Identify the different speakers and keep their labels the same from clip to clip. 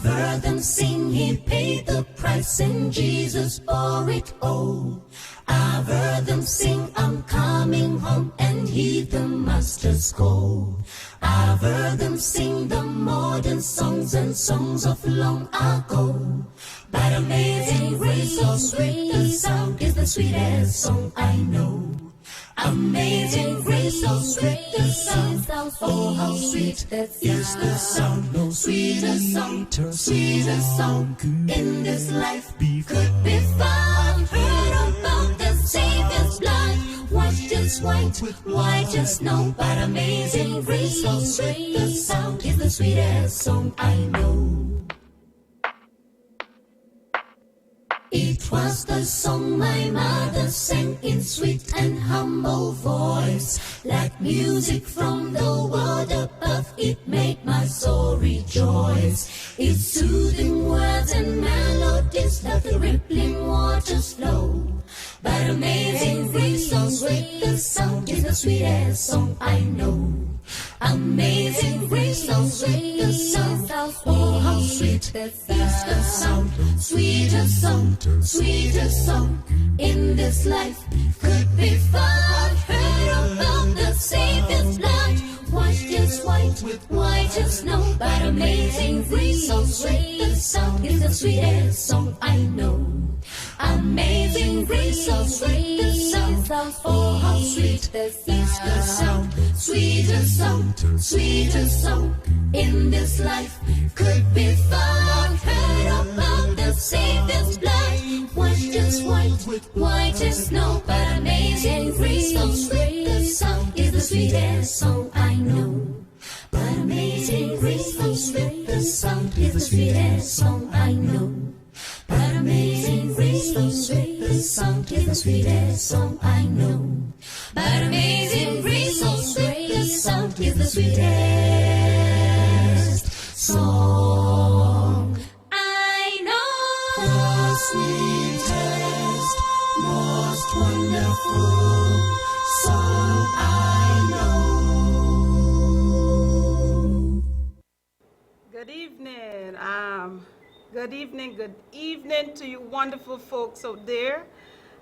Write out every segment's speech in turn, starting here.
Speaker 1: I've heard them sing, he paid the price and Jesus bore it all. I've heard them sing, I'm coming home, and heed the master's call. I've heard them sing the modern songs and songs of long ago. But amazing grace, so sweet the sound, is the sweetest song I know. Amazing grace, so sweet the sound, oh how sweet is the sound. No sweeter song, sweeter song in this life could be found. Heard about the Savior's blood, washed as white as snow. But amazing grace, so sweet the sound, is the sweetest song I know. It was the song my mother sang in sweet and humble voice. Like music from the world above, it made my soul rejoice. Its soothing words and melodies like the rippling waters flow. But amazing grace, so sweet the sound, is the sweetest song I know. Amazing grace, so sweet the sound, oh how sweet is the sound. Sweeter song in this life could be found. Heard about the Savior's blood, washed as white as snow. But amazing grace, so sweet the sound, is the sweetest song I know. Amazing grace, so sweet the sound, oh how sweet is the sound. Sweeter song in this life could be found. Heard about the Savior's blood, washed as white as snow. But amazing grace, so sweet the sound, is the sweetest song I know. But amazing grace, so sweet the sound, is the sweetest song I know. But amazing grace, so sweet the sound, is the sweetest song I know. But amazing grace, so sweet the sound, is the sweetest song I know. The sweetest, most wonderful song I know.
Speaker 2: Good evening. Good evening to you wonderful folks out there.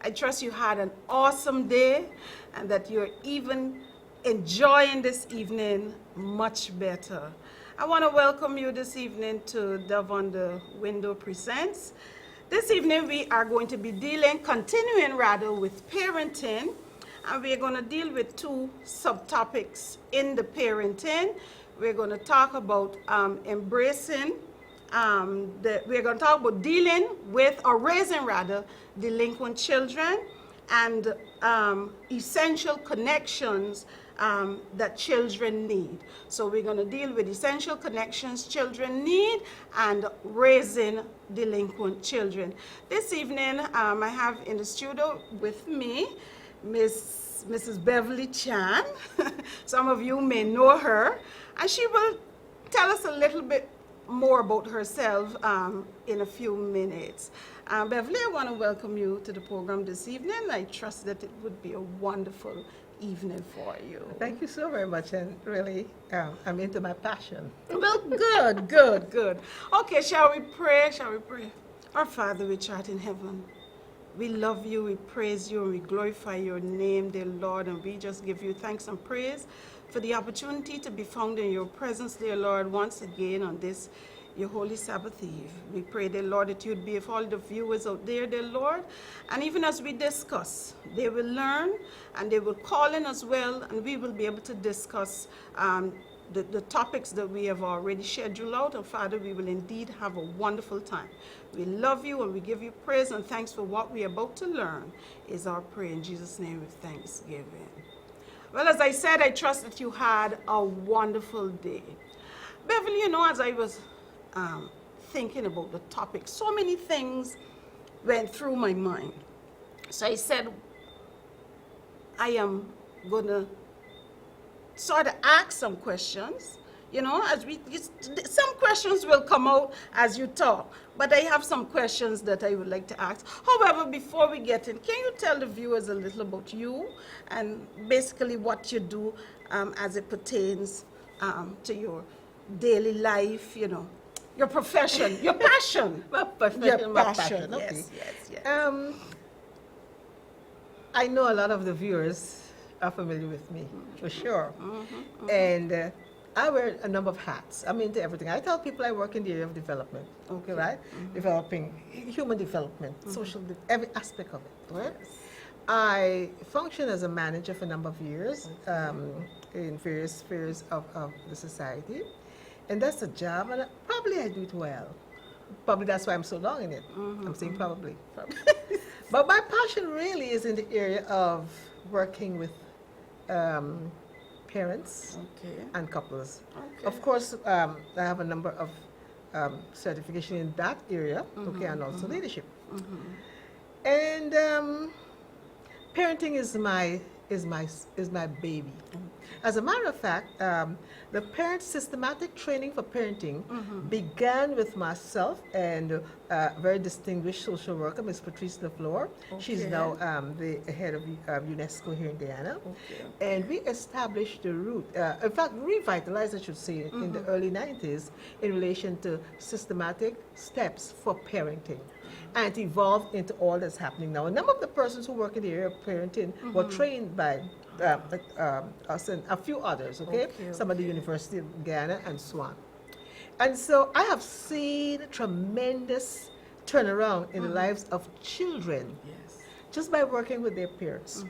Speaker 2: I trust you had an awesome day and that you're even enjoying this evening much better. I want to welcome you this evening to Dove on the Window Presents. This evening we are going to be continuing with parenting, and we're going to deal with two subtopics in the parenting. We're going to talk about we're going to talk about dealing with, or raising rather, delinquent children, and essential connections that children need. So we're going to deal with essential connections children need and raising delinquent children. This evening, I have in the studio with me Mrs. Beverly Chan. Some of you may know her, and she will tell us a little bit more about herself in a few minutes. Beverly, I want to welcome you to the program this evening. I trust that it would be a wonderful evening for you.
Speaker 3: Thank you so very much, and really, I'm into my passion.
Speaker 2: Well, good. Okay, shall we pray? Our Father which art in heaven, we love you, we praise you, and we glorify your name, dear Lord, and we just give you thanks and praise for the opportunity to be found in your presence, dear Lord, once again on this, your holy Sabbath Eve. We pray, dear Lord, that you'd be with all the viewers out there, dear Lord, and even as we discuss, they will learn and they will call in as well, and we will be able to discuss the topics that we have already scheduled out. And Father, we will indeed have a wonderful time. We love you and we give you praise and thanks for what we are about to learn is our prayer in Jesus' name with thanksgiving. Well, as I said, I trust that you had a wonderful day. Beverly, you know, as I was thinking about the topic, so many things went through my mind. So I said, I am going to sort of ask some questions. You know, some questions will come out as you talk, but I have some questions that I would like to ask. However, before we get in, can you tell the viewers a little about you and basically what you do as it pertains to your daily life, you know? Your profession, your passion.
Speaker 3: My profession,
Speaker 2: Your
Speaker 3: my
Speaker 2: passion.
Speaker 3: passion. Okay.
Speaker 2: Yes, yes, yes.
Speaker 3: I know a lot of the viewers are familiar with me, for sure. And I wear a number of hats. I'm into everything. I tell people I work in the area of development, okay, right? Developing human development, every aspect of it, right? I function as a manager for a number of years in various spheres of the society. And that's a job, and probably I do it well. Probably that's why I'm so long in it. I'm saying probably. But my passion really is in the area of working with parents
Speaker 2: Okay.
Speaker 3: and couples.
Speaker 2: Okay.
Speaker 3: Of course, I have a number of certification in that area, okay, and also leadership. And parenting is my baby. As a matter of fact, the parent systematic training for parenting began with myself and a very distinguished social worker, Ms. Patrice LaFleur. She's
Speaker 2: Okay.
Speaker 3: now the head of UNESCO here in Guyana.
Speaker 2: Okay.
Speaker 3: And we established the route, in fact, revitalized, I should say, in the early 90s in relation to systematic steps for parenting. And it evolved into all that's happening now. A number of the persons who work in the area of parenting were trained by us and a few others, okay?
Speaker 2: Okay,
Speaker 3: Some at the University of Guyana and so on. And so I have seen tremendous turnaround in the lives of children
Speaker 2: Yes.
Speaker 3: just by working with their parents.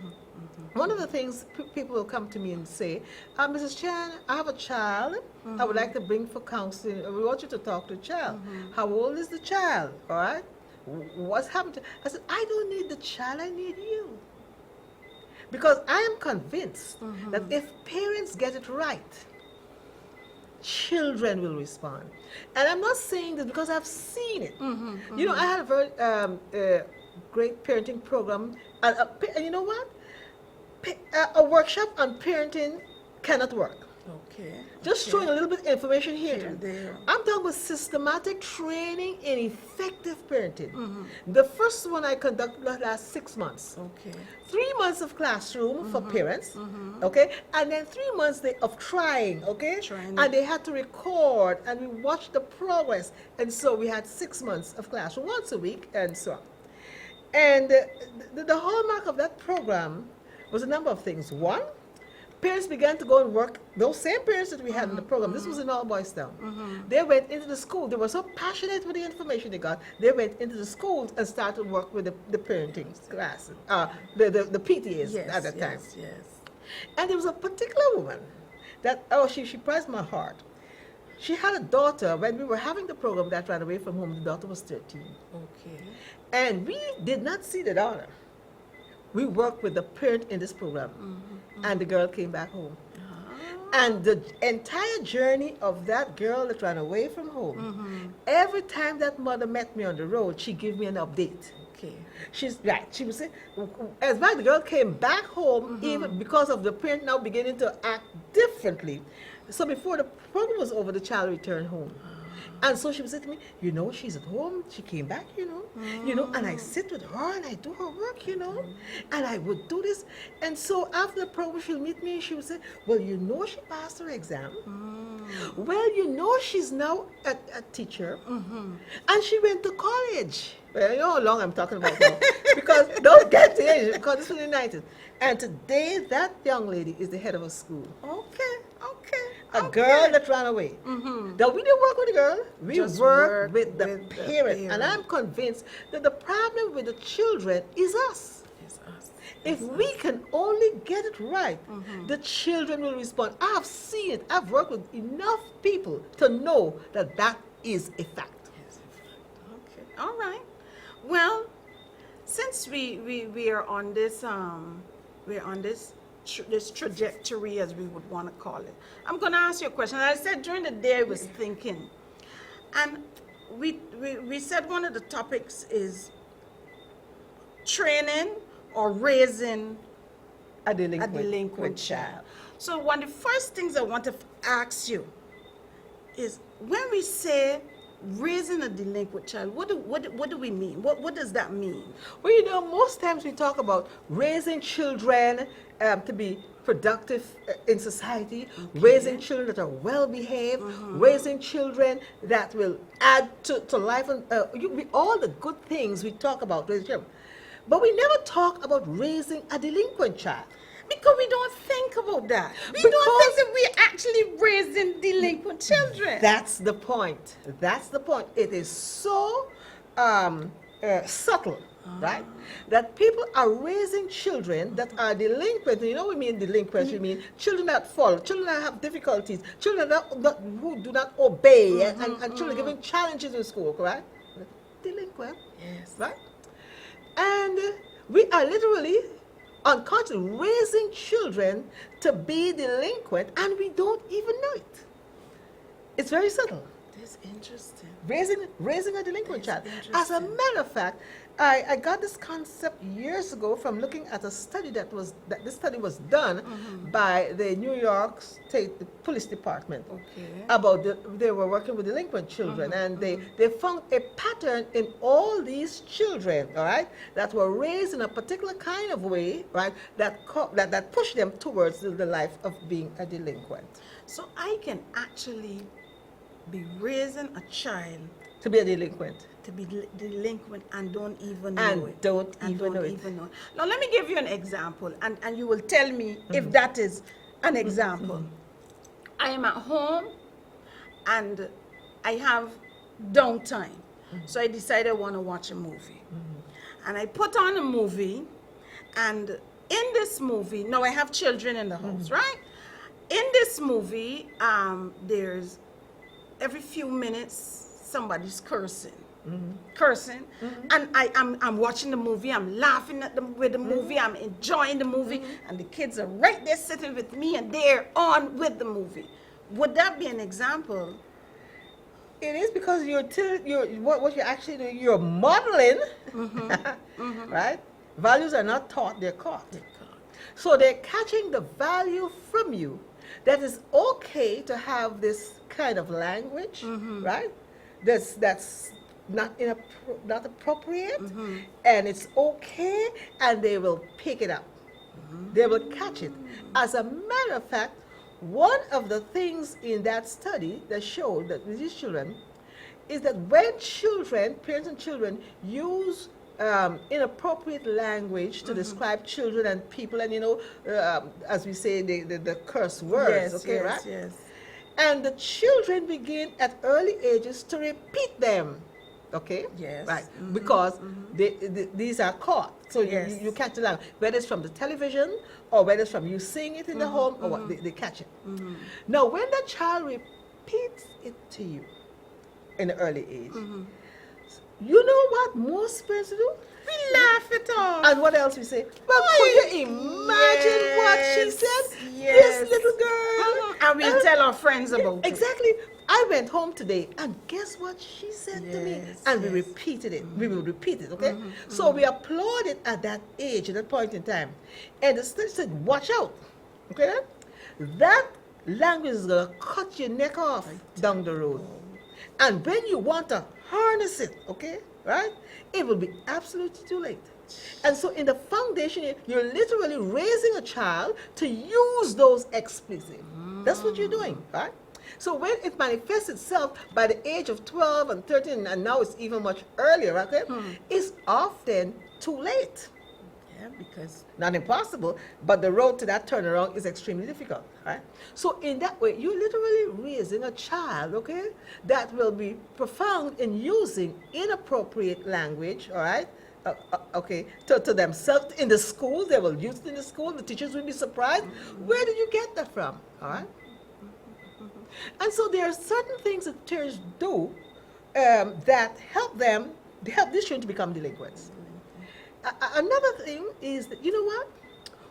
Speaker 3: One of the things people will come to me and say, Mrs. Chan, I have a child I would like to bring for counseling. We want you to talk to the child. How old is the child? All right? What's happened to I said, I don't need the child, I need you. Because I am convinced that if parents get it right, children will respond. And I'm not saying this because I've seen it. You know, I had a very great parenting program. And you know what? A workshop on parenting cannot work.
Speaker 2: Okay.
Speaker 3: Just throwing a little bit of information here.
Speaker 2: Here and there.
Speaker 3: I'm talking about systematic training in effective parenting. The first one I conducted last 6 months.
Speaker 2: Okay.
Speaker 3: 3 months of classroom for parents, okay, and then 3 months of trying, okay,
Speaker 2: Trying.
Speaker 3: and they had to record, and we watched the progress, and so we had 6 months of classroom once a week, and so on. And the hallmark of that program was a number of things. One, parents began to go and work, those same parents that we had in the program, this was in All Boys Town. They went into the school, they were so passionate with the information they got, they went into the schools and started work with the parenting class, the PTAs
Speaker 2: Yes.
Speaker 3: at that time.
Speaker 2: Yes. Yes.
Speaker 3: And there was a particular woman that, she prized my heart. She had a daughter, when we were having the program that ran away from home, the daughter was 13.
Speaker 2: Okay.
Speaker 3: And we did not see the daughter. We worked with the parent in this program, and the girl came back home. And the entire journey of that girl that ran away from home, every time that mother met me on the road, she gave me an update.
Speaker 2: Okay.
Speaker 3: She's right. She would say, as my the girl came back home, even because of the parent now beginning to act differently. So before the program was over, the child returned home. And so she would say to me, you know, she's at home. She came back, you know, and I sit with her and I do her work, and I would do this. And so after the program, she'll meet me and she would say, well, you know, she passed her exam. Well, you know, she's now a teacher. And she went to college. Well, you know how long I'm talking about now. Because don't get the age, because this was in the 90s. And today, that young lady is the head of a school.
Speaker 2: Okay. Okay.
Speaker 3: A girl that ran away. Now, we didn't work with the girl. We
Speaker 2: Just
Speaker 3: worked
Speaker 2: work
Speaker 3: with the
Speaker 2: with the
Speaker 3: parent. And
Speaker 2: parent.
Speaker 3: I'm convinced that the problem with the children is us.
Speaker 2: It's us.
Speaker 3: If we can only get it right, the children will respond. I've seen it. I've worked with enough people to know that that is a fact.
Speaker 2: Yes, in fact. Okay. All right. Well, since we are on this this trajectory, as we would want to call it, I'm going to ask you a question. I said during the day I was thinking, and we said one of the topics is training or raising
Speaker 3: A
Speaker 2: a delinquent child. So one of the first things I want to ask you is, when we say raising a delinquent child, what do we mean? What does that mean?
Speaker 3: Well, most times we talk about raising children to be productive in society, raising children that are well behaved, raising children that will add to life, and all the good things we talk about raising children. But we never talk about raising a delinquent child.
Speaker 2: Because we don't think about that. We don't
Speaker 3: Because-
Speaker 2: think that we're actually raising delinquent children.
Speaker 3: That's the point. That's the point. It is so subtle, right? That people are raising children that are delinquent. We mean delinquents. We mean children that fall, children that have difficulties, children who do not obey, and children given challenges in school, correct? Delinquent,
Speaker 2: Yes.
Speaker 3: right? And we are literally unconsciously raising children to be delinquent, and we don't even know it. It's very subtle.
Speaker 2: That's interesting.
Speaker 3: Raising a delinquent
Speaker 2: That's
Speaker 3: child. As a
Speaker 2: interesting.
Speaker 3: matter of fact, I got this concept years ago from looking at a study this study was done by the New York State Police Department.
Speaker 2: Okay.
Speaker 3: They were working with delinquent children, and they found a pattern in all these children, all right, that were raised in a particular kind of way, right, that pushed them towards the life of being a delinquent.
Speaker 2: So I can actually be raising a child
Speaker 3: To be a delinquent.
Speaker 2: to be delinquent and don't even know
Speaker 3: And
Speaker 2: it.
Speaker 3: don't
Speaker 2: And
Speaker 3: even
Speaker 2: don't
Speaker 3: know it.
Speaker 2: even know it. Now let me give you an example, and you will tell me if that is an example. I am at home and I have downtime. So I decided I want to watch a movie. And I put on a movie, and in this movie, now I have children in the house, right? In this movie, there's every few minutes somebody's cursing. Cursing, and I'm watching the movie, I'm laughing with the movie, I'm enjoying the movie, and the kids are right there sitting with me, and they're on with the movie. Would that be an example?
Speaker 3: It is because what you're actually doing, you're modeling, right? Values are not taught, they're caught. So they're catching the value from you that is okay to have this kind of language, right? That's not appropriate, and it's okay, and they will pick it up. They will catch it. As a matter of fact, one of the things in that study that showed that with these children is that when parents and children use inappropriate language to describe children and people, and as we say, the curse words, right?
Speaker 2: Yes.
Speaker 3: And the children begin at early ages to repeat them, okay?
Speaker 2: Yes.
Speaker 3: Right, because these are caught. So
Speaker 2: Yes.
Speaker 3: you catch the language, whether it's from the television or whether it's from you seeing it in the home or what, they catch it. Now, when the child repeats it to you in the early age, you know what most parents do?
Speaker 2: We laugh it off.
Speaker 3: And what else we say? Well, could you imagine what she said?
Speaker 2: Yes.
Speaker 3: This little girl.
Speaker 2: And we'll tell our friends about it.
Speaker 3: Exactly. I went home today, and guess what she said to me?
Speaker 2: Yes,
Speaker 3: And we
Speaker 2: yes.
Speaker 3: repeated it. We will repeat it, okay? So we applaud it at that age, at that point in time. And the study said, watch out, okay? That language is going to cut your neck off down the road. And when you want to harness it, okay, right, it will be absolutely too late. And so in the foundation, you're literally raising a child to use those explicit. That's what you're doing, right? So when it manifests itself by the age of 12 and 13, and now it's even much earlier, okay, it's often too late.
Speaker 2: Yeah, because
Speaker 3: Not impossible, but the road to that turnaround is extremely difficult, right? So in that way, you're literally raising a child, okay, that will be profound in using inappropriate language, all right, okay, to themselves in the school. They will use it in the school. The teachers will be surprised. Where did you get that from, all right? And so there are certain things that teachers do that help these children to become delinquents. Another thing is that, you know what?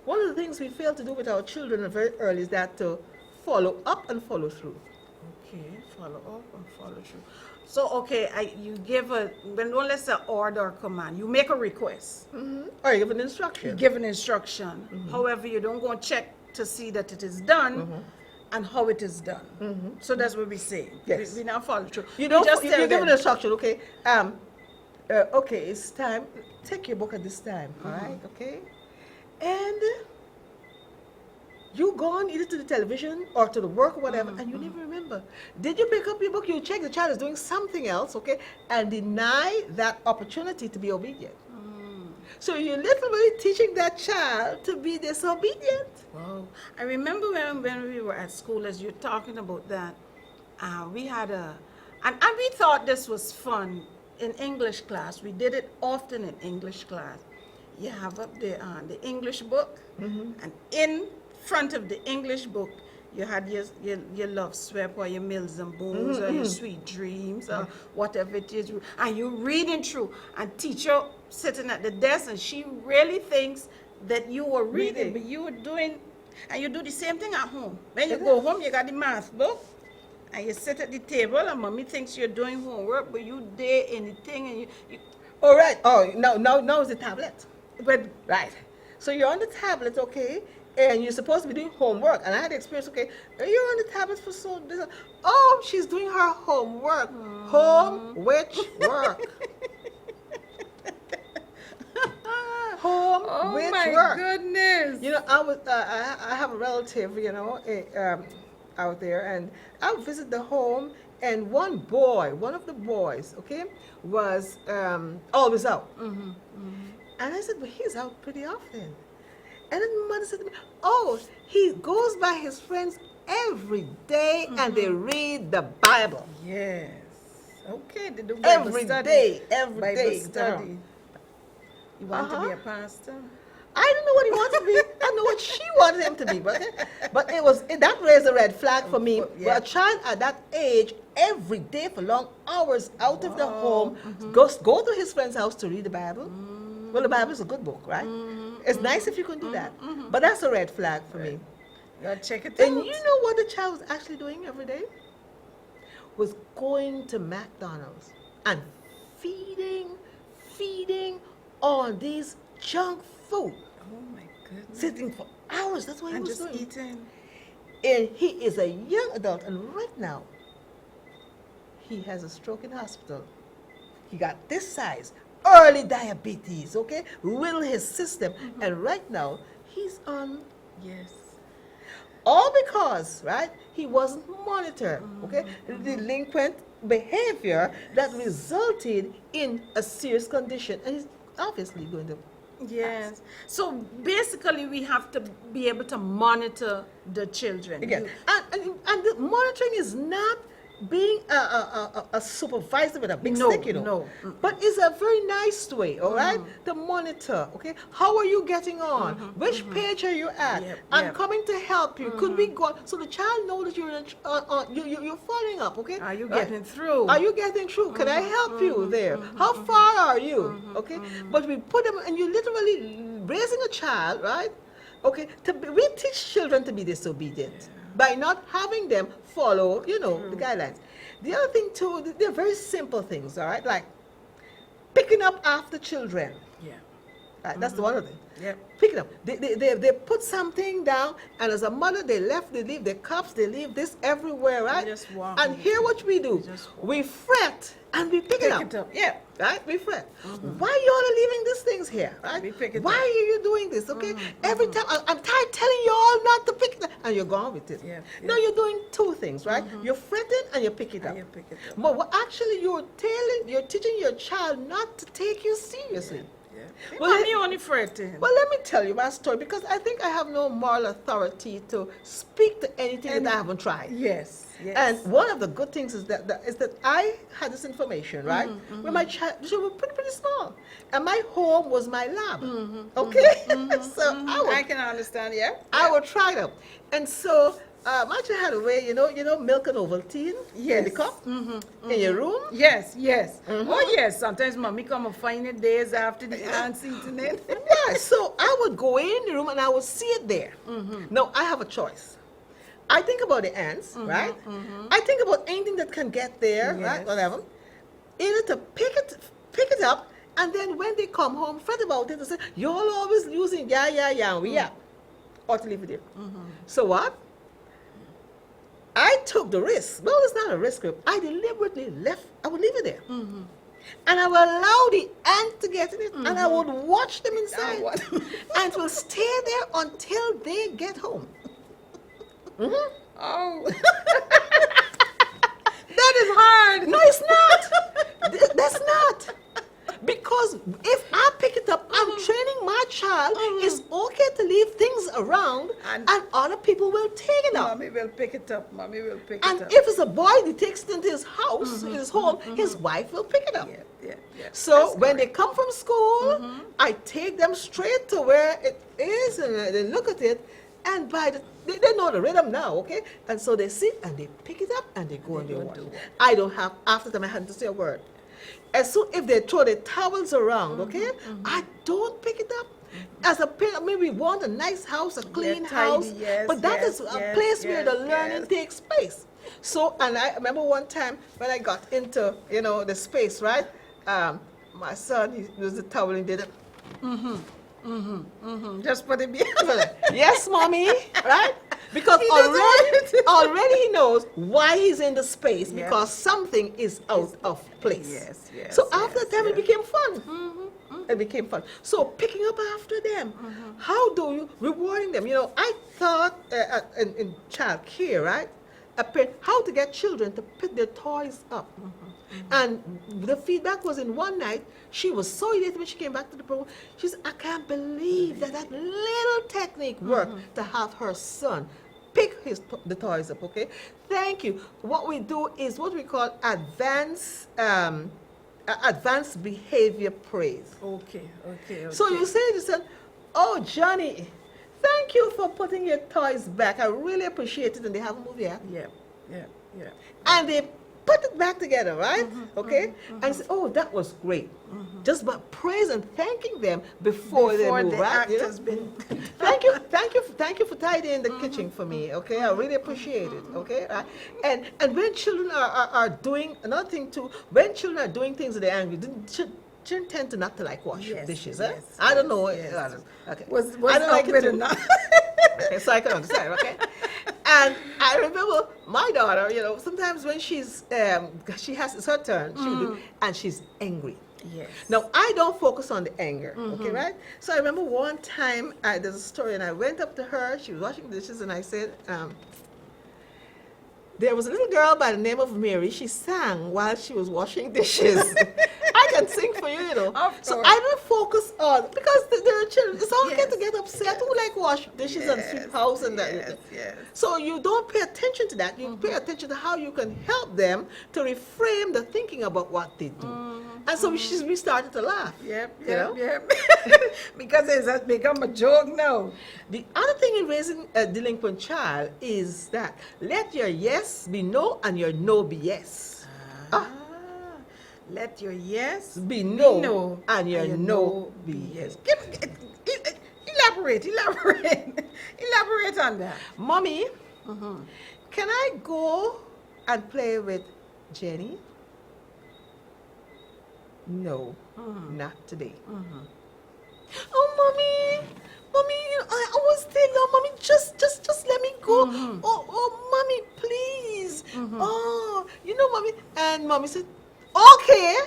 Speaker 3: One of the things we fail to do with our children very early is that to follow up and follow through.
Speaker 2: okay, follow up and follow through. So okay, you give when don't let's say order or command, you make a request.
Speaker 3: Or you give an instruction.
Speaker 2: You give an instruction. However, you don't go and check to see that it is done. and how it is done. So that's what we say.
Speaker 3: Yes.
Speaker 2: We now follow through.
Speaker 3: You
Speaker 2: We
Speaker 3: don't,
Speaker 2: just
Speaker 3: you
Speaker 2: tell
Speaker 3: give
Speaker 2: them.
Speaker 3: an instruction, okay? Okay, it's time. Take your book at this time, all right? Okay? And you gone either to the television or to the work or whatever, and you never remember. Did you pick up your book? You check the child is doing something else, okay? And deny that opportunity to be obedient. So you're literally teaching that child to be disobedient.
Speaker 2: Wow. I remember when we were at school, as you're talking about that, we had and we thought this was fun in English class. We did it often in English class. You have up the English book, and in front of the English book, you had your love swept or your Mills and Bones or your Sweet Dreams or whatever it is, and you're reading through, and teacher sitting at the desk, and she really thinks that you were reading, but you were doing, and you do the same thing at home. When you go home, you got the math book, and you sit at the table, and mommy thinks you're doing homework, but you there anything, and you
Speaker 3: All right. Oh, now is the tablet.
Speaker 2: but
Speaker 3: Right. So you're on the tablet, okay, and you're supposed to be doing homework. And I had the experience, okay, you're on the tablet for so this. Oh, she's doing her homework. Home which work? Home
Speaker 2: oh
Speaker 3: which
Speaker 2: my
Speaker 3: work?
Speaker 2: goodness.
Speaker 3: You know, I have a relative, you know, out there, and I would visit the home, and one of the boys, okay, was always out. And I said, well, he's out pretty often. And then the mother said to me, oh, he goes by his friends every day and they read the Bible.
Speaker 2: Yes. Okay, they do Bible
Speaker 3: Every
Speaker 2: study.
Speaker 3: day, every
Speaker 2: Bible
Speaker 3: day.
Speaker 2: study. You want to be
Speaker 3: Uh-huh.
Speaker 2: a pastor?
Speaker 3: I don't know what he wanted to be. I don't know what she wanted him to be, but that raised a red flag for me.
Speaker 2: Yeah.
Speaker 3: But a child at that age, every day for long hours out of the home, go to his friend's house to read the Bible. Well, the Bible is a good book, right? It's nice if you can do that, but that's a red flag for me.
Speaker 2: You gotta check it
Speaker 3: And
Speaker 2: out.
Speaker 3: you know what the child was actually doing every day? Was going to McDonald's and feeding on these junk food.
Speaker 2: Oh my goodness.
Speaker 3: Sitting for hours. That's what he
Speaker 2: And
Speaker 3: was
Speaker 2: just
Speaker 3: doing.
Speaker 2: eating.
Speaker 3: And he is a young adult, and right now, he has a stroke in hospital. He got this size, early diabetes, okay? Riddle his system. And right now, he's on,
Speaker 2: Yes.
Speaker 3: all because, right, he wasn't monitored, okay? Delinquent behavior that resulted in a serious condition. And he's obviously going to
Speaker 2: Yes. So basically, we have to be able to monitor the children.
Speaker 3: again. And the monitoring is not being a supervisor with a big
Speaker 2: No,
Speaker 3: stick, you know.
Speaker 2: no.
Speaker 3: But it's a very nice way, all right, to monitor, okay? How are you getting on? Which page are you at?
Speaker 2: Yep,
Speaker 3: I'm
Speaker 2: yep.
Speaker 3: coming to help you. Could we go? So the child knows that you're following up, okay?
Speaker 2: Are you
Speaker 3: Right?
Speaker 2: getting through?
Speaker 3: Are you getting through? Can I help you there? How far are you? Okay? But we put them, and you're literally raising a child, right? Okay? We teach children to be disobedient by not having them follow, you know, the guidelines. The other thing too, they're very simple things, all right? Like picking up after children.
Speaker 2: Yeah.
Speaker 3: Right? That's the one thing.
Speaker 2: Yep.
Speaker 3: Pick it up. They put something down, and as a mother, they leave the cups, they leave this everywhere, right?
Speaker 2: just walk
Speaker 3: And
Speaker 2: and
Speaker 3: here what we do,
Speaker 2: just
Speaker 3: we fret and we pick it
Speaker 2: Pick
Speaker 3: up.
Speaker 2: it up. Yeah.
Speaker 3: Right? We fret. Why are you all leaving these things here? Right?
Speaker 2: We pick it
Speaker 3: Why
Speaker 2: up.
Speaker 3: are you doing this? Okay? Every time I'm tired telling you all not to pick it up, and you're gone with it.
Speaker 2: Yeah,
Speaker 3: No,
Speaker 2: yeah.
Speaker 3: you're doing two things, right? You're fretting and you pick it up.
Speaker 2: And you pick it up.
Speaker 3: But what actually you're teaching your child not to take you seriously.
Speaker 2: Yeah.
Speaker 3: Well,
Speaker 2: Well,
Speaker 3: let-
Speaker 2: you only fretting.
Speaker 3: Well, let me tell you my story, because I think I have no moral authority to speak to anything that I haven't tried.
Speaker 2: Yes. Yes.
Speaker 3: And one of the good things is that I had this information, right? When my child was pretty small, and my home was my lab. Okay, so
Speaker 2: I can understand. Yeah.
Speaker 3: I would try them, and so my child had a way, you know, milk and Ovaltine in
Speaker 2: Yes.
Speaker 3: the cup in your room.
Speaker 2: Yes, yes. Oh, yes. Sometimes mommy come and find it days after the aunt's eating it.
Speaker 3: Yeah, so I would go in the room and I would see it there. Now I have a choice. I think about the ants, right? I think about anything that can get there, right?
Speaker 2: Yes.
Speaker 3: Whatever. Either to pick it up, and then when they come home, fret about it and say, "You're always using yeah, we yeah," or to leave it there. So what? I took the risk. Well, it's not a risk. I deliberately left. I would leave it there. And I will allow the ant to get in it, and I would watch them inside. And it will stay there until they get home.
Speaker 2: Oh. That is hard.
Speaker 3: No, it's not. That's not. Because if I pick it up, I'm training my child. It's okay to leave things around, and other people will take it up.
Speaker 2: Mommy will pick it up. Mommy will pick
Speaker 3: And
Speaker 2: it up.
Speaker 3: if it's a boy, he takes it into his house, his home, his wife will pick it up.
Speaker 2: Yeah.
Speaker 3: So when they come from school, I take them straight to where it is, and they look at it, and they know the rhythm now, okay? And so they sit and they pick it up and they go and they watch. I don't have, after them, I had to say a word. As soon if they throw their towels around, okay, I don't pick it up. As a parent, maybe we want a nice house, a clean house, but that is a place where the learning takes place. So, and I remember one time when I got into, the space, right? My son, he used the towel and did it.
Speaker 2: Just put it behind.
Speaker 3: Yes, mommy, right? Because already he knows why he's in the space, because something is out of place.
Speaker 2: Yes.
Speaker 3: So after that, it became fun. It became fun. So picking up after them, how do you rewarding them? I thought in child care, right? How to get children to pick their toys up. And the feedback was in one night, she was so elated when she came back to the program. She said, I can't believe that little technique worked to have her son pick the toys up, okay? Thank you. What we do is what we call advanced behavior praise.
Speaker 2: Okay.
Speaker 3: So you say to your son, oh, Johnny, thank you for putting your toys back. I really appreciate it, and they haven't moved yet.
Speaker 2: Yeah.
Speaker 3: And they put it back together, right? Okay? And say, oh, that was great. Just by praise and thanking them before they move,
Speaker 2: the
Speaker 3: right?
Speaker 2: act has been
Speaker 3: Thank you for tidying the kitchen for me, okay? I really appreciate it, okay? And when children are doing, another thing too, when children are doing things that they're angry, children tend to not to like wash dishes, eh? I don't know. Okay.
Speaker 2: Was
Speaker 3: I don't like it too.
Speaker 2: enough.
Speaker 3: Okay, so I can understand, okay? And I remember my daughter, sometimes when she has, it's her turn, she will do, and she's angry.
Speaker 2: Yes.
Speaker 3: Now, I don't focus on the anger, okay, right? So I remember one time, there's a story, and I went up to her, she was washing dishes, and I said, there was a little girl by the name of Mary. She sang while she was washing dishes. I can sing for you, So I don't focus on, because there are children. It's all okay to get upset. Who like wash dishes and sweep house and that?
Speaker 2: Yes.
Speaker 3: So you don't pay attention to that. You pay attention to how you can help them to reframe the thinking about what they do. And so we started to laugh.
Speaker 2: Yep. Because it has become a joke now.
Speaker 3: The other thing in raising a delinquent child is that let your yes be no and your no be yes.
Speaker 2: Let your yes
Speaker 3: be no and your no be yes.
Speaker 2: Elaborate on that.
Speaker 3: Mommy, can I go and play with Jenny? No, not today. Oh, mommy, I was stay long. Mommy, just let me go. Oh, mommy, please. Oh, mommy. And mommy said, okay,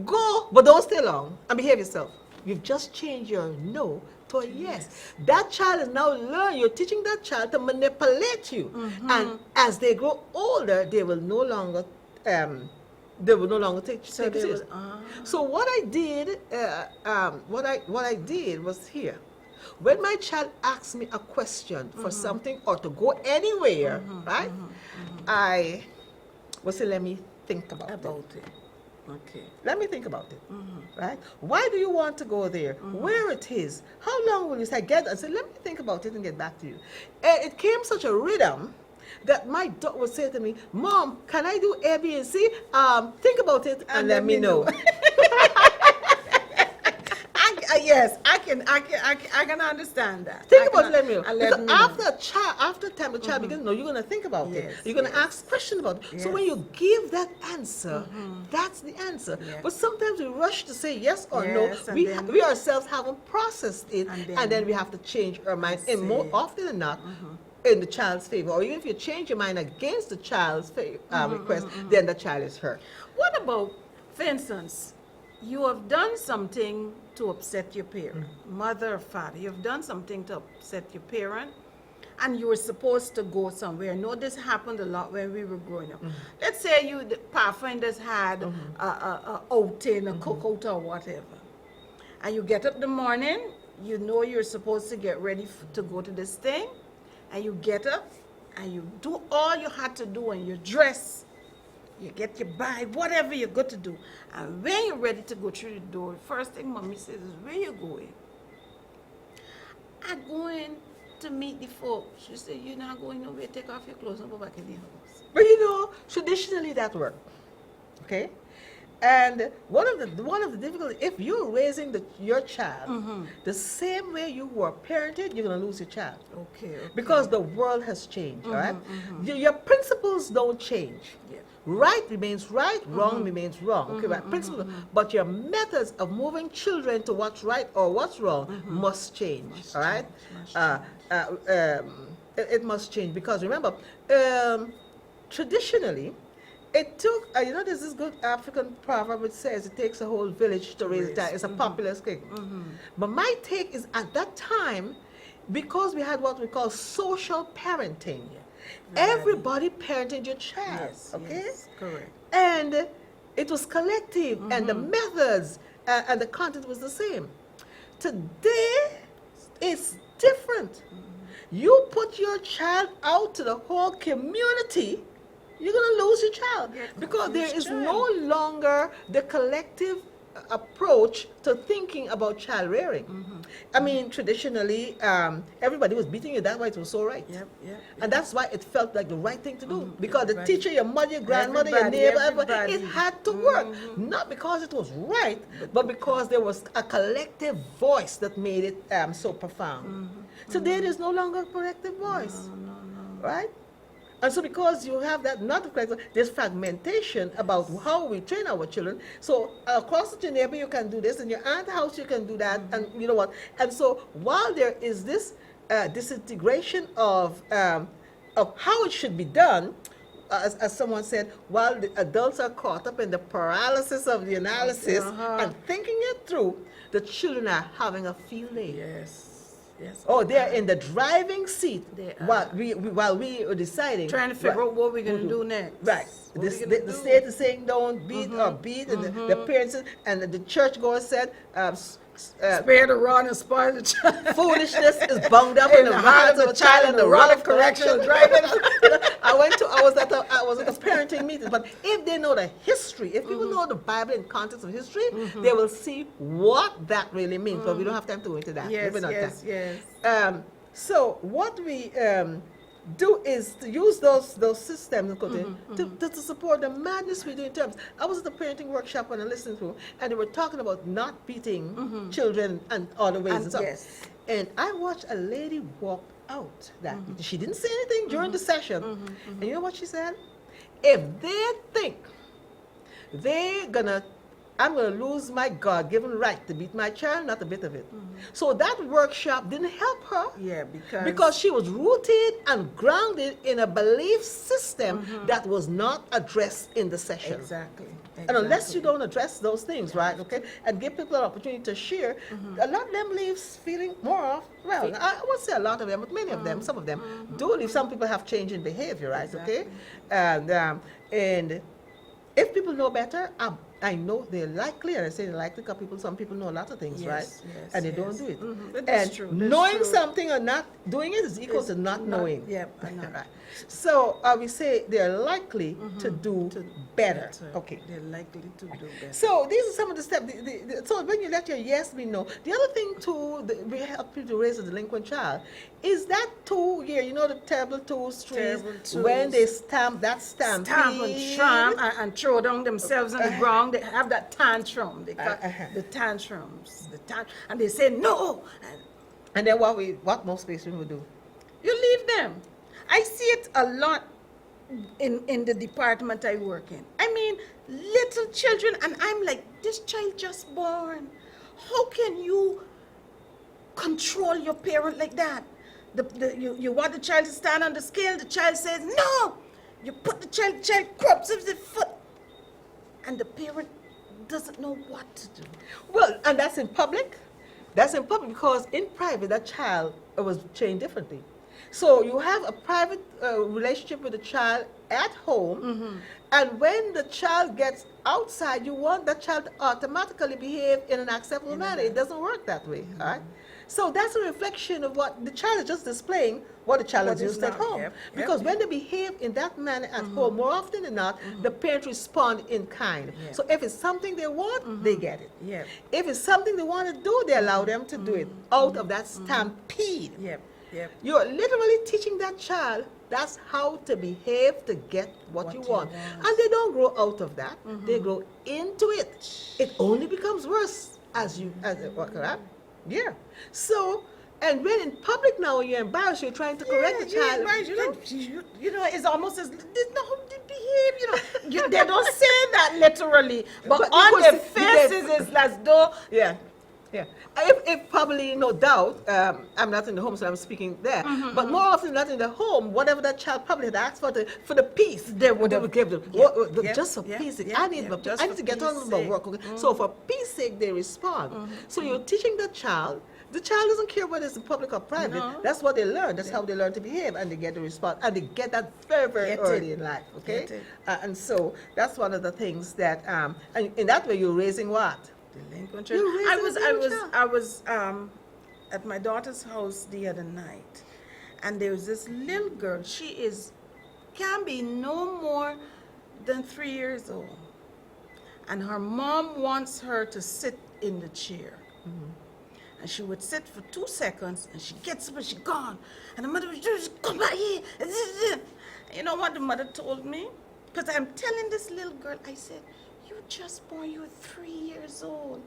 Speaker 3: go, but don't stay long and behave yourself. You've just changed your no to a yes. That child is now learning. You're teaching that child to manipulate you. And as they grow older, they will no longer take it. So what I did, what I did was here. When my child asks me a question for something or to go anywhere, right? I will say, let me think about it.
Speaker 2: Okay.
Speaker 3: Let me think about it, right? Why do you want to go there? Where it is? How long will you say? Get and say, let me think about it and get back to you. And it came such a rhythm that my daughter would say to me, Mom, can I do A, B, and C? Think about it and let me know.
Speaker 2: Yes, I can understand that.
Speaker 3: Think about it, let me know.
Speaker 2: Let me
Speaker 3: Because after time the child begins to know, you're going to think about it. You're going to ask questions about it.
Speaker 2: Yes.
Speaker 3: So when you give that answer, that's the answer.
Speaker 2: Yeah.
Speaker 3: But sometimes we rush to say yes or
Speaker 2: Yes,
Speaker 3: no.
Speaker 2: and
Speaker 3: We ourselves haven't processed it,
Speaker 2: And
Speaker 3: and
Speaker 2: then
Speaker 3: then we have to change our mind. And more often than not, in the child's favor, or even if you change your mind against the child's request, then the child is hurt.
Speaker 2: What about, for instance, you have done something to upset your parent, mother or father, you've done something to upset your parent, and you were supposed to go somewhere. I know this happened a lot when we were growing up. Let's say the pathfinders had a outing, a cookout or whatever. And you get up in the morning, you know you're supposed to get ready to go to this thing, and you get up and you do all you had to do, and you dress, you get your bag, whatever you got to do. And when you're ready to go through the door, first thing mommy says is, where you going? I'm going to meet the folks. She said, you're not going nowhere, take off your clothes and go back in the house.
Speaker 3: But you know, traditionally that worked. Okay? And one of the difficulties, if you're raising your child the same way you were parented, you're going to lose your child.
Speaker 2: Okay.
Speaker 3: Because the world has changed, all right? Your principles don't change.
Speaker 2: Yeah.
Speaker 3: Right remains right, wrong remains wrong. Okay, right? Principles, but your methods of moving children to what's right or what's wrong must change. All right, it must change because remember, traditionally, it took. You know, there's this good African proverb which says it takes a whole village to raise a child. It's a popular thing. But my take is at that time, because we had what we call social parenting. Everybody parented your child, okay?
Speaker 2: Yes, correct.
Speaker 3: And it was collective, and the methods and the content was the same. Today, it's different. You put your child out to the whole community, you're going to lose your child because there is no longer the collective approach to thinking about child rearing. I mean, traditionally, everybody was beating you. That's why it was so right. And that's why it felt like the right thing to do. Because the teacher, your mother, your grandmother, your neighbor, everybody, it had to work. Not because it was right, but because there was a collective voice that made it so profound. Today, there's no longer a collective voice. Right? And so because you have that not correct, there's fragmentation about how we train our children. So across the neighbor you can do this, in your aunt's house you can do that, and you know what. And so while there is this disintegration of how it should be done, as someone said, while the adults are caught up in the paralysis of the analysis and thinking it through, the children are having a field day.
Speaker 2: Yes.
Speaker 3: Oh, they're in the driving seat while we are deciding.
Speaker 2: Trying to figure out what we're going to do next.
Speaker 3: Right. The state is saying don't beat or beat, and the parents and the churchgoers said,
Speaker 2: spare the rod and spoil the child.
Speaker 3: Foolishness is bound up in the heart of the child, and the rod of correction driving. I was at a parenting meeting, but if they know the history, if people know the Bible in context of history, they will see what that really means. But we don't have time to go into that.
Speaker 2: Yes.
Speaker 3: So what we do is to use those systems to support the madness we do in terms. I was at the parenting workshop when I listened to, and they were talking about not beating children and other ways and stuff. And I watched a lady walk out that she didn't say anything during the session. And you know what she said? If they think I'm going to lose my God-given right to beat my child, not a bit of it. So that workshop didn't help her.
Speaker 2: Yeah,
Speaker 3: because she was rooted and grounded in a belief system that was not addressed in the session.
Speaker 2: Exactly.
Speaker 3: And unless you don't address those things, right, okay, and give people an opportunity to share, a lot of them leaves feeling more of, well, I won't say a lot of them, but many of them, some of them do leave. Some people have change in behavior, right, okay? And if people know better, I know they're likely, and I say they're likely because some people know a lot of things, right? And they don't do it.
Speaker 2: That's true.
Speaker 3: Knowing something or not doing it is equal to not knowing.
Speaker 2: I know.
Speaker 3: Right. So we say they're likely to do better. Okay.
Speaker 2: They're likely to do better.
Speaker 3: So these are some of the steps. So when you let your yes be no, the other thing too, we help you to raise a delinquent child, is that 2 year, you know, the terrible twos, when they stamp and
Speaker 2: tramp and throw down themselves on the ground. They have that tantrum. They got the tantrums. And they say no.
Speaker 3: And then what most patients would do?
Speaker 2: You leave them. I see it a lot in the department I work in. I mean, little children, and I'm like, this child just born. How can you control your parent like that? you want the child to stand on the scale, the child says no. You put the child crops up the foot, and the parent doesn't know what to do.
Speaker 3: Well, and that's in public. That's in public because in private, that child was trained differently. So you have a private relationship with the child at home, and when the child gets outside, you want that child to automatically behave in an acceptable manner. It doesn't work that way, all right? So that's a reflection of what the child is just displaying, what the child
Speaker 2: What
Speaker 3: is
Speaker 2: is
Speaker 3: used at
Speaker 2: not,
Speaker 3: home.
Speaker 2: yep,
Speaker 3: Because
Speaker 2: yep.
Speaker 3: when they behave in that manner at home, more often than not, the parents respond in kind.
Speaker 2: Yeah.
Speaker 3: So if it's something they want, they get it.
Speaker 2: Yep.
Speaker 3: If it's something they want to do, they allow them to do it out of that stampede.
Speaker 2: Yep.
Speaker 3: You're literally teaching that child that's how to behave to get what you want. And they don't grow out of that. They grow into it. It only becomes worse as it works out. Yeah. So, and when in public now you're embarrassed, you're trying to correct the child.
Speaker 2: Right. You know, it's almost as there's no behave. They don't say that literally, but on
Speaker 3: because
Speaker 2: their
Speaker 3: they-
Speaker 2: faces it's as though.
Speaker 3: Yeah. Yeah. If probably no doubt, I'm not in the home, so I'm speaking there. But more often not in the home, whatever that child probably had asked for the peace, they would give them. Just for peace sake. I need to get on with my work. Okay? So for peace sake, they respond. So you're teaching the child. The child doesn't care whether it's in public or private.
Speaker 2: No.
Speaker 3: That's what they learn. That's how they learn to behave, and they get the response, and they get that very, very
Speaker 2: Get
Speaker 3: early
Speaker 2: it.
Speaker 3: in life. Okay,
Speaker 2: Get it.
Speaker 3: And so that's one of the things that, and in that way, you're raising what?
Speaker 2: Delinquent
Speaker 3: You're
Speaker 2: children.
Speaker 3: raising
Speaker 2: I was at my daughter's house the other night, and there was this little girl. She can be no more than 3 years old, and her mom wants her to sit in the chair. And she would sit for 2 seconds, and she gets up and she's gone. And the mother would just come back here. You know what the mother told me? Because I'm telling this little girl, I said, you just born, you're 3 years old.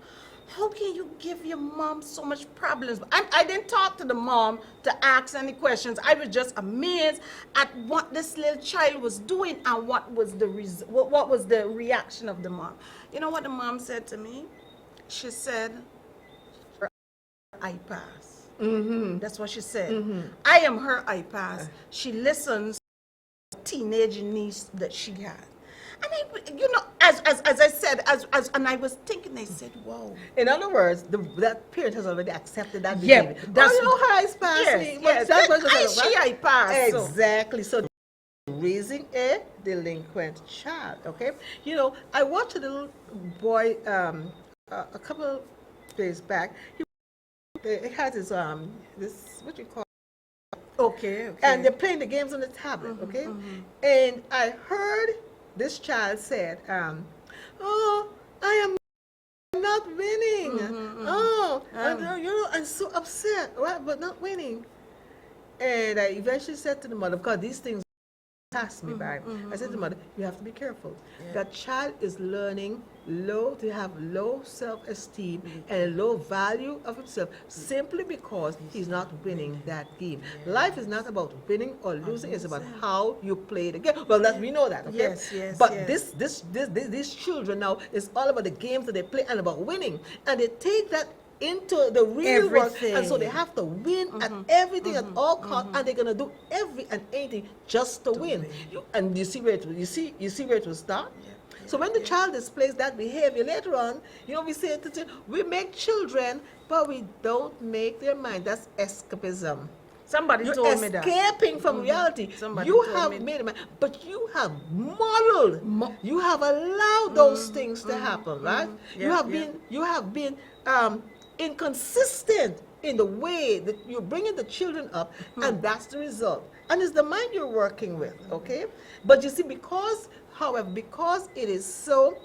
Speaker 2: How can you give your mom so much problems? I didn't talk to the mom to ask any questions. I was just amazed at what this little child was doing and what was the reaction of the mom. You know what the mom said to me? She said, iPass. That's what she said. I am her iPass. She listens to the teenage niece that she has. And as I said, and I was thinking, I said, whoa.
Speaker 3: In other words, that parent has already accepted that
Speaker 2: Yeah,
Speaker 3: behavior.
Speaker 2: that's-
Speaker 3: her eyes pass
Speaker 2: Yes,
Speaker 3: me.
Speaker 2: yes.
Speaker 3: That's what
Speaker 2: I pass. So.
Speaker 3: Exactly. So raising a delinquent child. Okay. I watched a little boy a couple days back. He had his this what you call.
Speaker 2: Okay.
Speaker 3: And they're playing the games on the tablet. Okay. And I heard this child said, "Oh, I am not winning. Oh, I'm so upset, right? But not winning." And I eventually said to the mother, because these things passed me by, I said to the mother, you have to be careful.
Speaker 2: Yeah.
Speaker 3: That child is learning to have low self-esteem and a low value of himself simply because he's not winning that game. Life is not about winning or losing, it's about how you play the game. Well, we know that, okay?
Speaker 2: Yes,
Speaker 3: But
Speaker 2: yes.
Speaker 3: these children now, is all about the games that they play and about winning. And they take that into the real world, and so they have to win at everything at all costs, and they're gonna do every and anything just to win. And you see where it will start. So when the child displays that behavior later on, we say we make children, but we don't make their mind. That's escapism.
Speaker 2: Somebody
Speaker 3: You're
Speaker 2: told me that.
Speaker 3: escaping from reality.
Speaker 2: Somebody
Speaker 3: You
Speaker 2: told
Speaker 3: have
Speaker 2: me.
Speaker 3: made a mind, but you have modeled. You have allowed those things to happen, right?
Speaker 2: Yeah,
Speaker 3: You have been inconsistent in the way that you're bringing the children up, and that's the result. And it's the mind you're working with, okay? But you see, because it is so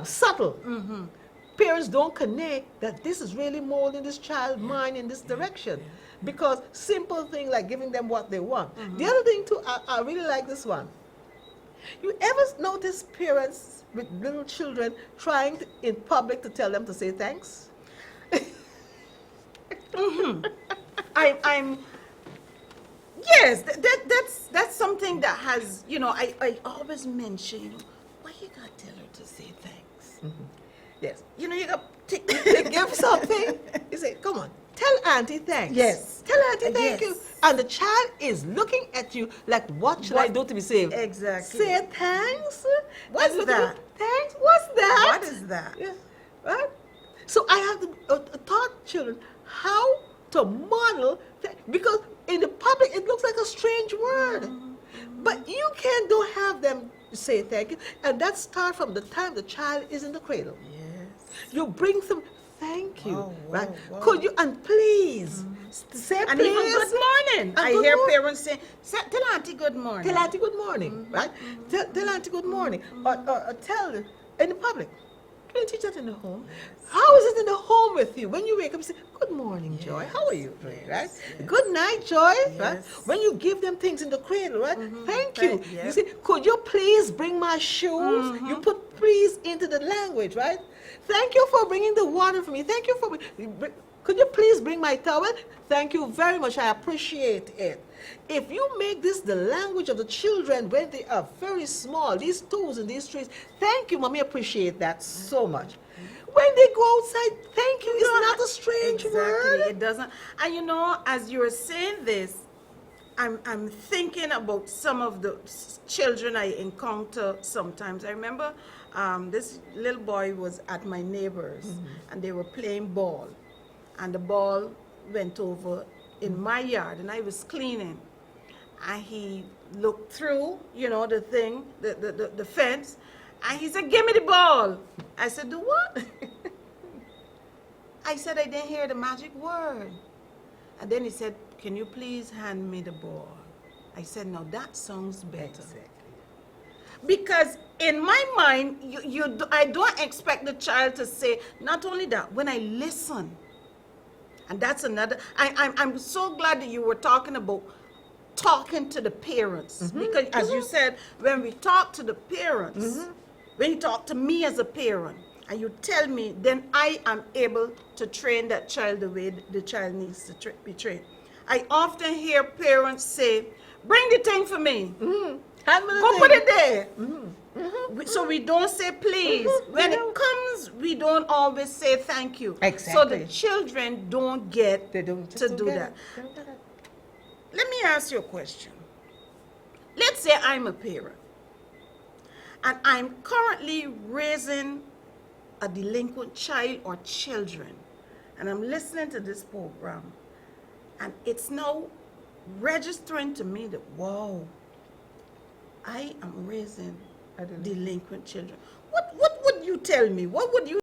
Speaker 3: subtle, parents don't connect that this is really molding this child's mind in this direction. Because simple thing like giving them what they want. The other thing too, I really like this one. You ever notice parents with little children trying in public to tell them to say thanks?
Speaker 2: I'm yes, that's something that has, I always mention, why you gotta tell her to say thanks?
Speaker 3: Yes.
Speaker 2: You got
Speaker 3: They give something, you say, come on, tell Auntie thanks.
Speaker 2: Yes.
Speaker 3: Tell Auntie thank
Speaker 2: Yes.
Speaker 3: you. And the child is looking at you like, what should I do to be saved?
Speaker 2: Exactly.
Speaker 3: Say thanks.
Speaker 2: What's
Speaker 3: And look at me,
Speaker 2: that?
Speaker 3: Thanks. What's that?
Speaker 2: What is that?
Speaker 3: Yeah. Right? So I have to taught children how to model, because in the public it looks like a strange word. But you don't have them say thank you. And that starts from the time the child is in the cradle.
Speaker 2: Yes.
Speaker 3: You bring some thank you,
Speaker 2: Wow,
Speaker 3: right?
Speaker 2: wow.
Speaker 3: Could you, and please, say
Speaker 2: And
Speaker 3: please.
Speaker 2: even good morning.
Speaker 3: And
Speaker 2: I
Speaker 3: good
Speaker 2: hear
Speaker 3: morning.
Speaker 2: parents say, tell auntie good morning.
Speaker 3: Tell auntie good morning, right? Tell auntie good morning. Or tell her in the public. You can teach that in the home. How is it in the home with you? When you wake up, you say, good morning, Joy. How are you doing, right? Good night, Joy, right?
Speaker 2: Yes.
Speaker 3: When you give them things in the cradle, right? Thank you.
Speaker 2: Yeah.
Speaker 3: You say, could you please bring my shoes? You put please into the language, right? Thank you for bringing the water for me. Thank you for, could you please bring my towel? Thank you very much. I appreciate it. If you make this the language of the children when they are very small, these twos and these threes, thank you, mommy, appreciate that so much. When they go outside, thank you is not a strange word.
Speaker 2: It doesn't. And you know, as you're saying this, I'm thinking about some of the children I encounter sometimes. I remember this little boy was at my neighbor's and they were playing ball, and the ball went over in my yard, and I was cleaning, and he looked through, you know, the thing, the fence, and he said, give me the ball. I said, do what? I said, I didn't hear the magic word. And then he said, can you please hand me the ball? I said, now that sounds better.
Speaker 3: Exactly.
Speaker 2: Because in my mind, I don't expect the child to say, not only that, when I listen, and that's another, I'm so glad that you were talking about talking to the parents. Because as you said, when we talk to the parents, when you talk to me as a parent, and you tell me, then I am able to train that child the way the child needs to be trained. I often hear parents say, bring the thing for me.
Speaker 3: Hand me the
Speaker 2: Go
Speaker 3: thing.
Speaker 2: put it there. So we don't say please. When
Speaker 3: No.
Speaker 2: it comes, we don't always say thank you. So
Speaker 3: Exactly.
Speaker 2: the children don't get
Speaker 3: They don't
Speaker 2: to
Speaker 3: just
Speaker 2: do
Speaker 3: don't get
Speaker 2: that.
Speaker 3: it. They don't get it.
Speaker 2: Let me ask you a question. Let's say I'm a parent and I'm currently raising a delinquent child or children, and I'm listening to this program, and it's now registering to me that, wow, I am raising
Speaker 3: I don't know.
Speaker 2: delinquent children. What would you tell me? What would you